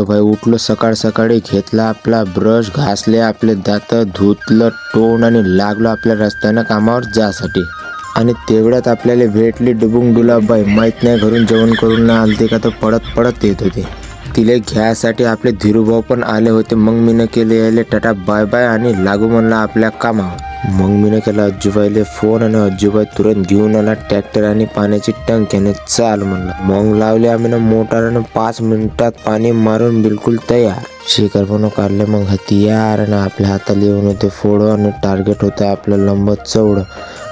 मस्त भाई उठलो सकाळ सकाळी, घेतला आपला ब्रश, घासले आपले दात, धुतलं तोंड आणि लागलो आपल्या रस्त्यानं कामावर जासाठी. आणि तेवढ्यात आपल्याला भेटली डुबुंग डुलाबाई. माहीत नाही घरून जेवण करून ना आलते का तर पडत पडत येत होते. तिले घ्यायसाठी आपले धीरूभाऊ पण आले होते. मग मीनं केले यायले टाटा बाय बाय आणि लागू म्हणला आपल्या कामावर. मग मीनं केला अज्जूबाईले फोन आणि अज्जूबाई तुरंत घेऊन आला ट्रॅक्टर आणि पाण्याची टंक्याने चाल म्हणला. मग लावले आम्ही मोटारानं 5 मिनिटात पाणी मारून बिलकुल तयार. शिखर पण काढले मग हत्यार आणि आपल्या हाताला येऊन होते फोड आणि टार्गेट होतं आपलं लंब चौड.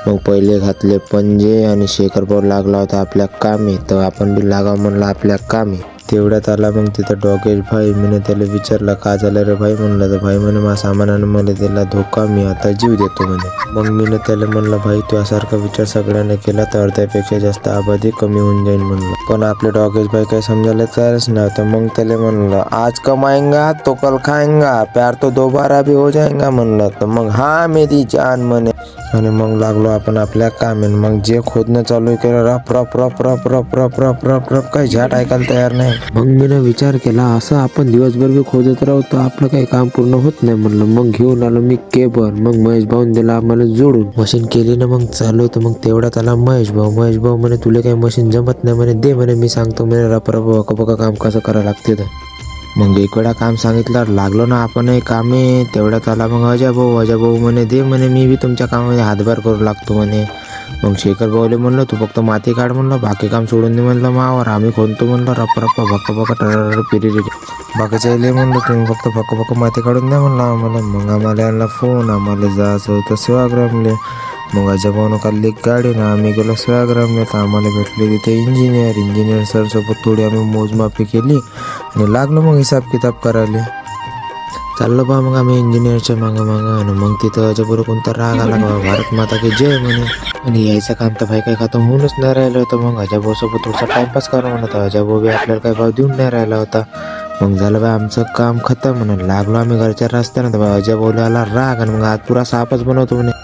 मग पहिले घातले पंजे आणि शेखर भाऊ लागला होता आपल्या कामी. तर आपण बी लागा म्हणला आपल्या कामी. तेवढ्यात आला मग तिथं डॉगेश भाई. मीनं त्याला विचारलं का झालं रे भाई म्हणलं. तर भाई म्हणे मा सामानानं मला त्याला धोका, मी आता जीव देतो म्हणे. मग मीनं त्याला म्हणलं भाई तू यासारखा विचार सगळ्यांना केला तर अर्ध्यापेक्षा जास्त आबादी कमी होऊन जाईल म्हणलं. पण आपले डॉगेश भाई काही समजायला तयारच नव्हतं. मग त्याला म्हणलं आज कमाएंगा तो कल खाएंगा, प्यार तो दोबारा भी हो जाएंगा म्हणलं. तर मग हा मेरी जान म्हणे. आणि मग लागलो आपण आपल्या कामेन. मग जे खोदणं चालू केलं रप रप रप रप रप रप रप रप रप काही झाट ऐकायला तयार नाही. मग मीनं विचार केला असं आपण दिवसभर बी खोदत राहू तर आपलं काही काम पूर्ण होत नाही म्हणलं. मग घेऊन आलो मी केबल. मग महेश भाऊन दिला आम्हाला जोडून. मशीन केली ना मग चालू होतं. मग तेवढ्यात आला महेश भाऊ म्हणे तुला काही मशीन जमत नाही म्हणे, दे म्हणे मी सांगतो म्हणे रप रप बका काम कसं करायला लागते तर. मग एक वेळा काम सांगितलं लागलो ना आपण कामे. तेवढ्यात आला मग अजय भाऊ म्हणे दे म्हणे मी बी तुमच्या कामामध्ये हातभार करू लागतो म्हणे. मग शेखर भाऊले म्हणलं तू फक्त माती काढ म्हणलं, बाकी काम सोडून दे म्हणलं मावर, आम्ही खोदतो म्हणलं रप रप भक्क भक्क टरर पिरिरी. बाकीच्या इले म्हणलं तुम्ही फक्त भक्क भक्क माती काढून द्या म्हणलं आम्हाला. मग आम्हाला यांना फोन, आम्हाला जायचं होतं सेवाग्रामले. मग अजय भाऊनं काढली गाडी ना आम्ही गेलो सेवाग्रामला. तर आम्हाला भेटले तिथे इंजिनियर सरसोबत थोडी आम्ही मोजमापी केली आणि लागलो मग हिसाब किताब करायला. चाललो बा मग आम्ही इंजिनियरच्या मागं आणि मग तिथं अजयबरोबर कोणता राग आला बा, भारत माता की जय म्हणे. आणि यायचं काम तर भाई काही खतम होऊनच नाही राहिलं होतं. मग अजय भाऊसोबत थोडासा टाइमपास करा म्हणत. अजय भाऊ बी आपल्याला काही भाव देऊन नाही राहिला होता. मग झालं बा आमचं काम खतम म्हणून लागलो आम्ही घरच्या रस्त्यानं. तर अजय भाऊला आला राग आणि मग आज पुरा सापच बनवतो म्हणे.